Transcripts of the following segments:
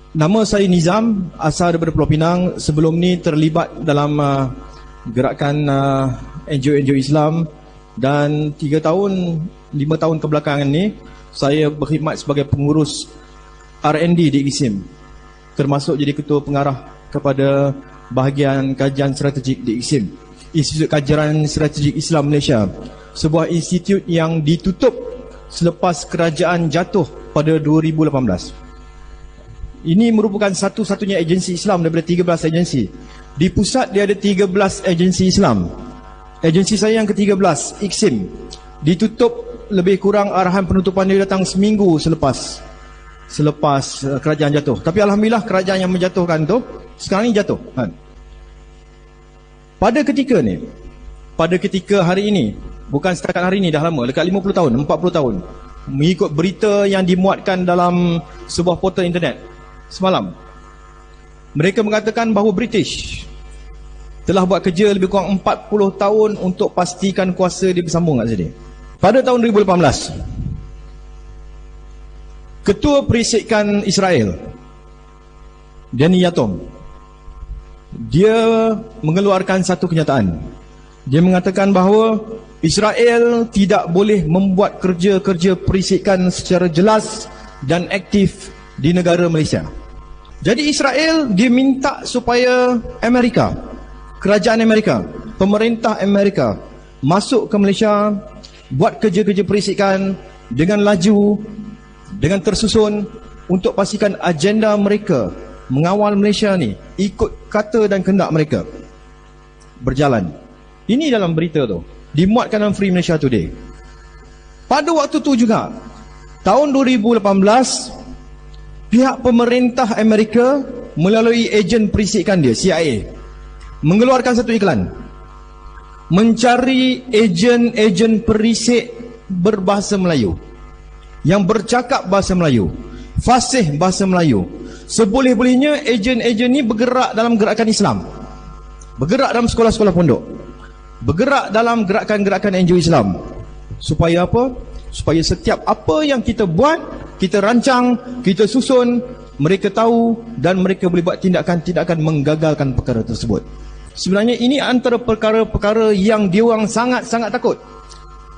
Nama saya Nizam, asal daripada Pulau Pinang. Sebelum ni terlibat dalam gerakan NGO Islam, dan 5 tahun kebelakangan ni saya berkhidmat sebagai pengurus R&D di ISIM, termasuk jadi ketua pengarah kepada bahagian kajian strategik di ISIM, Institut Kajian Strategik Islam Malaysia, sebuah institut yang ditutup selepas kerajaan jatuh pada 2018. Ini merupakan satu-satunya agensi Islam daripada 13 agensi. Di pusat dia ada 13 agensi Islam. Agensi saya yang ke-13, IKSIM, ditutup lebih kurang arahan penutupan dia datang seminggu selepas kerajaan jatuh. Tapi alhamdulillah kerajaan yang menjatuhkan tu sekarang ni jatuh. Pada ketika hari ini, bukan setakat hari ini, dah lama, dekat 50 tahun, 40 tahun, mengikut berita yang dimuatkan dalam sebuah portal internet semalam, mereka mengatakan bahawa British telah buat kerja lebih kurang 40 tahun untuk pastikan kuasa dia bersambung kat sini. Pada tahun 2018, Ketua Perisikan Israel, Danny Yatom, dia mengeluarkan satu kenyataan. Dia mengatakan bahawa Israel tidak boleh membuat kerja-kerja perisikan secara jelas dan aktif di negara Malaysia. Jadi Israel dia minta supaya Amerika, kerajaan Amerika, pemerintah Amerika masuk ke Malaysia, buat kerja-kerja perisikan dengan laju, dengan tersusun, untuk pastikan agenda mereka mengawal Malaysia ni ikut kata dan kehendak mereka berjalan. Ini dalam berita tu, dimuatkan dalam Free Malaysia Today. Pada waktu tu juga, tahun 2018, pihak pemerintah Amerika melalui ejen perisikan dia, CIA, mengeluarkan satu iklan mencari ejen-ejen perisik berbahasa Melayu yang bercakap bahasa Melayu, fasih bahasa Melayu. Seboleh-bolehnya ejen-ejen ni bergerak dalam gerakan Islam, bergerak dalam sekolah-sekolah pondok, bergerak dalam gerakan-gerakan NGO Islam. Supaya apa? Supaya setiap apa yang kita buat, kita rancang, kita susun, mereka tahu dan mereka boleh buat tindakan-tindakan menggagalkan perkara tersebut. Sebenarnya ini antara perkara-perkara yang diorang sangat-sangat takut.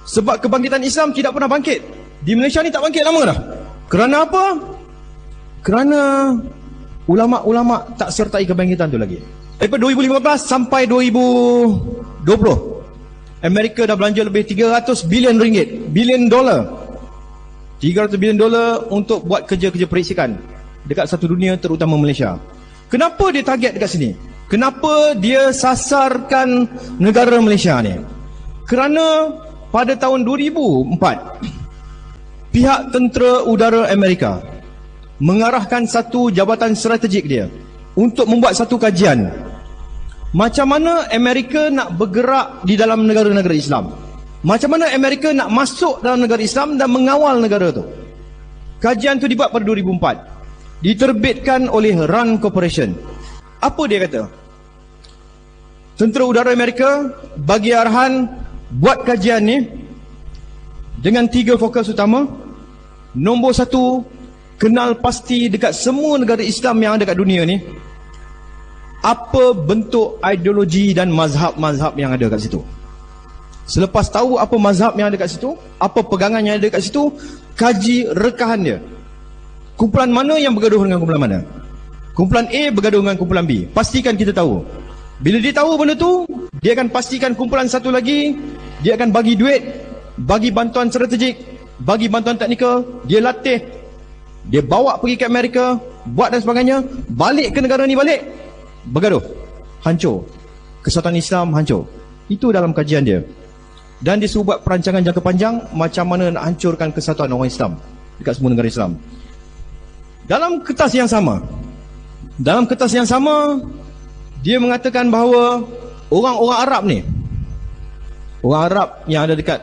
Sebab kebangkitan Islam tidak pernah bangkit. Di Malaysia ni tak bangkit lama dah. Kerana apa? Kerana ulama'-ulama' tak sertai kebangkitan tu lagi. Daripada 2015 sampai 2020, Amerika dah belanja lebih 300 bilion ringgit, bilion dolar, 300 bilion dolar untuk buat kerja-kerja perisikan dekat satu dunia, terutama Malaysia. Kenapa dia target dekat sini? Kenapa dia sasarkan negara Malaysia ni? Kerana pada tahun 2004, pihak tentera udara Amerika mengarahkan satu jabatan strategik dia untuk membuat satu kajian macam mana Amerika nak bergerak di dalam negara-negara Islam, macam mana Amerika nak masuk dalam negara Islam dan mengawal negara tu. Kajian tu dibuat pada 2004, diterbitkan oleh RAND Corporation. Apa dia kata? Tentera udara Amerika bagi arahan buat kajian ni dengan 3 fokus utama. Nombor 1, kenal pasti dekat semua negara Islam yang ada kat dunia ni apa bentuk ideologi dan mazhab-mazhab yang ada kat situ. Selepas tahu apa mazhab yang ada kat situ, apa pegangan yang ada kat situ, kaji rekahan dia. Kumpulan mana yang bergaduh dengan kumpulan mana? Kumpulan A bergaduh dengan kumpulan B. Pastikan kita tahu. Bila dia tahu benda tu, dia akan pastikan kumpulan satu lagi, dia akan bagi duit, bagi bantuan strategik, bagi bantuan teknikal, dia latih, dia bawa pergi ke Amerika, buat dan sebagainya, balik ke negara ni balik, bergaduh, hancur, kesatuan Islam hancur. Itu dalam kajian dia. Dan dia suruh buat perancangan jangka panjang macam mana nak hancurkan kesatuan orang Islam dekat semua negara Islam. Dalam kertas yang sama, dia mengatakan bahawa orang-orang Arab ni, orang Arab yang ada dekat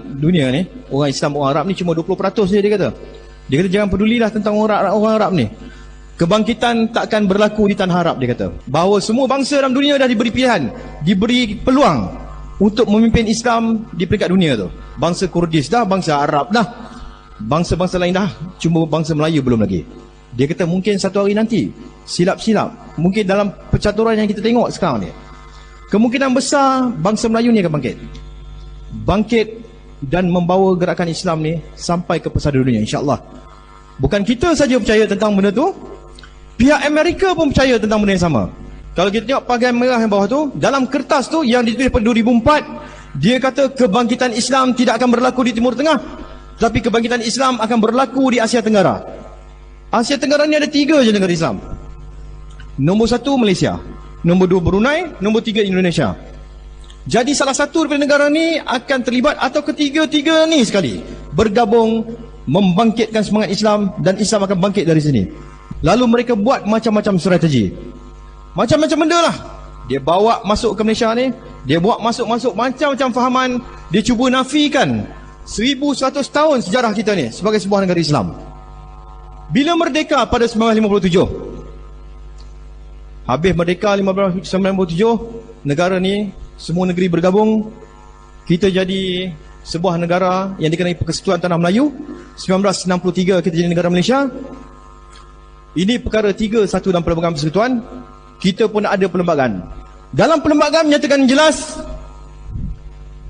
dunia ni, orang Islam, orang Arab ni cuma 20% je dia kata. Dia kata jangan pedulilah tentang orang Arab ni. Kebangkitan takkan berlaku di tanah Arab, dia kata. Bahawa semua bangsa dalam dunia dah diberi pilihan, diberi peluang untuk memimpin Islam di peringkat dunia tu. Bangsa Kurdis dah, bangsa Arab dah, bangsa-bangsa lain dah, cuma bangsa Melayu belum lagi. Dia kata mungkin satu hari nanti, silap-silap, mungkin dalam percaturan yang kita tengok sekarang ni, kemungkinan besar bangsa Melayu ni akan bangkit dan membawa gerakan Islam ni sampai ke pesada dunia, insya-Allah. Bukan kita saja percaya tentang benda tu, pihak Amerika pun percaya tentang benda yang sama. Kalau kita tengok pagar merah yang bawah tu, dalam kertas tu yang ditulis pada 2004, dia kata kebangkitan Islam tidak akan berlaku di Timur Tengah, tapi kebangkitan Islam akan berlaku di Asia Tenggara. Asia Tenggara ni ada 3 je negara Islam. Nombor 1 Malaysia, nombor 2 Brunei, nombor 3 Indonesia. Jadi salah satu daripada negara ni akan terlibat, atau ketiga-tiga ni sekali bergabung membangkitkan semangat Islam, dan Islam akan bangkit dari sini. Lalu mereka buat macam-macam strategi, macam-macam benda lah. Dia bawa masuk ke Malaysia ni, dia buat masuk-masuk macam-macam fahaman. Dia cuba nafikan 1100 tahun sejarah kita ni sebagai sebuah negara Islam. Bila merdeka pada 1957, habis merdeka 1997, negara ni semua negeri bergabung, kita jadi sebuah negara yang dikenai Persekutuan Tanah Melayu. 1963 kita jadi negara Malaysia. Ini perkara 3-1 dalam Perlembagaan Persekutuan. Kita pun ada perlembagaan. Dalam perlembagaan menyatakan jelas,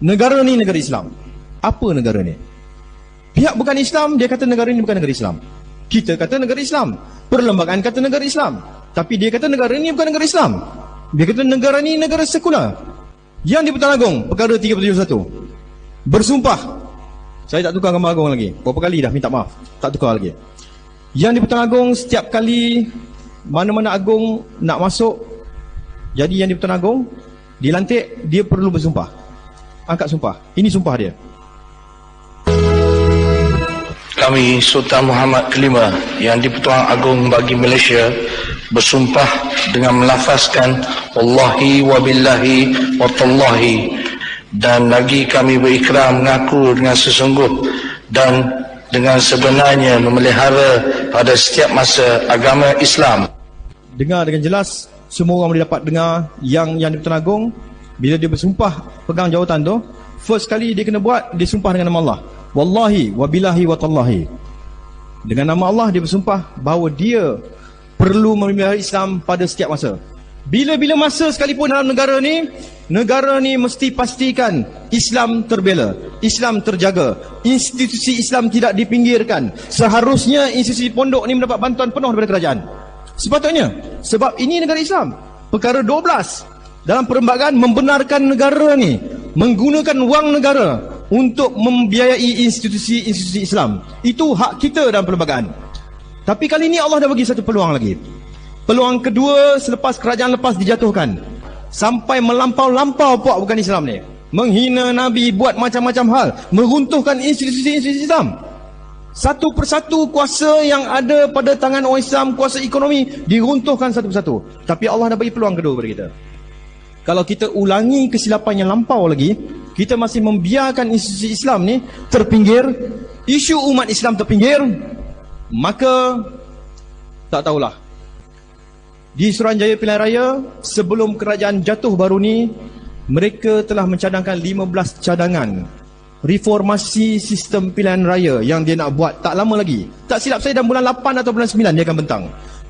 negara ni negara Islam. Apa negara ni? Pihak bukan Islam, dia kata negara ni bukan negara Islam. Kita kata negara Islam. Perlembagaan kata negara Islam. Tapi dia kata negara ni bukan negara Islam. Dia kata negara ni negara sekular. Yang di-Pertuan Agong, perkara 371, bersumpah. Saya tak tukar gambar Agong lagi. Berapa kali dah minta maaf, tak tukar lagi. Yang di-Pertuan Agong, setiap kali mana-mana Agong nak masuk, jadi yang di-Pertuan Agong dilantik, dia perlu bersumpah. Angkat sumpah. Ini sumpah dia. Kami Sultan Muhammad Kelima yang di-Pertuan Agong bagi Malaysia bersumpah dengan melafazkan wallahi wa billahi wa tallahi, dan lagi kami berikrar mengaku dengan sesungguh dan dengan sebenarnya memelihara pada setiap masa agama Islam. Dengar dengan jelas, semua orang boleh dapat dengar yang di-Pertuan Agong bila dia bersumpah pegang jawatan tu, first kali dia kena buat, dia sumpah dengan nama Allah. Wallahi wa billahi wa tallahi. Dengan nama Allah dia bersumpah bahawa dia perlu memelihara Islam pada setiap masa. Bila-bila masa sekalipun dalam negara ni mesti pastikan Islam terbela, Islam terjaga, institusi Islam tidak dipinggirkan. Seharusnya institusi pondok ni mendapat bantuan penuh daripada kerajaan. Sepatutnya, sebab ini negara Islam. Perkara 12 dalam perlembagaan membenarkan negara ni menggunakan wang negara untuk membiayai institusi-institusi Islam. Itu hak kita dalam perlembagaan. Tapi kali ini Allah dah bagi satu peluang lagi. Peluang kedua selepas kerajaan lepas dijatuhkan. Sampai melampau-lampau puak bukan Islam ni. Menghina Nabi, buat macam-macam hal. Meruntuhkan institusi-institusi Islam. Satu persatu kuasa yang ada pada tangan orang Islam, kuasa ekonomi, diruntuhkan satu persatu. Tapi Allah dah bagi peluang kedua kepada kita. Kalau kita ulangi kesilapan yang lampau lagi, kita masih membiarkan institusi Islam ni terpinggir, isu umat Islam terpinggir, maka tak tahulah. Di Suruhanjaya Pilihan Raya, sebelum kerajaan jatuh baru ni, mereka telah mencadangkan 15 cadangan reformasi sistem pilihan raya yang dia nak buat tak lama lagi. Tak silap saya dalam bulan 8 atau bulan 9 dia akan bentang.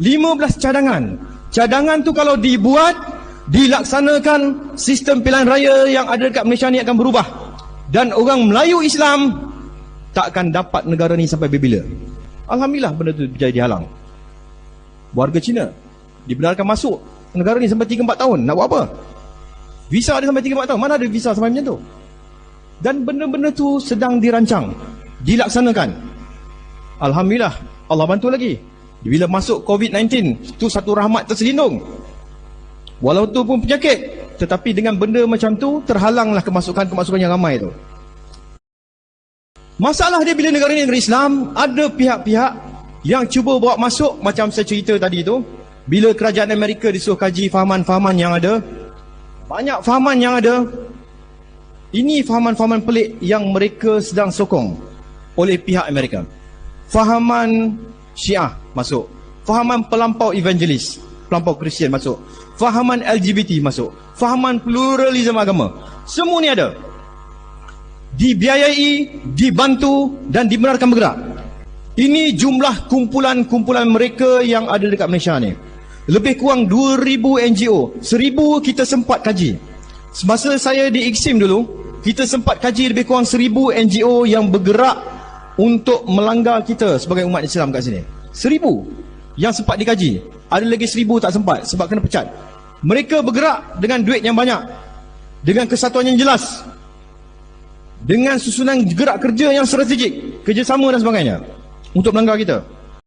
15 cadangan. Cadangan tu kalau dibuat, dilaksanakan, sistem pilihan raya yang ada dekat Malaysia ni akan berubah. Dan orang Melayu Islam tak akan dapat negara ni sampai bila. Alhamdulillah benda tu jadi dihalang. Warga Cina dibenarkan masuk negara ni sampai 3-4 tahun. Nak buat apa? Visa ada sampai 3-4 tahun. Mana ada visa sampai macam tu? Dan benda-benda tu sedang dirancang, dilaksanakan. Alhamdulillah, Allah bantu lagi. Bila masuk COVID-19, tu satu rahmat terselindung. Walau tu pun penyakit, tetapi dengan benda macam tu terhalanglah kemasukan-kemasukan yang ramai tu. Masalah dia bila negara ni negara Islam, ada pihak-pihak yang cuba bawa masuk, macam saya cerita tadi tu. Bila kerajaan Amerika disuruh kaji fahaman-fahaman yang ada, banyak fahaman yang ada. Ini fahaman-fahaman pelik yang mereka sedang sokong oleh pihak Amerika. Fahaman Syiah masuk, fahaman pelampau evangelis, pelampau Kristian masuk, fahaman LGBT masuk, fahaman pluralisme agama. Semua ni ada. Dibiayai, dibantu dan dibenarkan bergerak. Ini jumlah kumpulan-kumpulan mereka yang ada dekat Malaysia ni. Lebih kurang 2,000 NGO. 1,000 kita sempat kaji. Semasa saya di IKSIM dulu, kita sempat kaji lebih kurang 1,000 NGO yang bergerak untuk melanggar kita sebagai umat Islam kat sini. 1,000 yang sempat dikaji. Ada lagi 1,000 tak sempat sebab kena pecat. Mereka bergerak dengan duit yang banyak, dengan kesatuan yang jelas, dengan susunan gerak kerja yang strategik, kerjasama dan sebagainya untuk melanggar kita.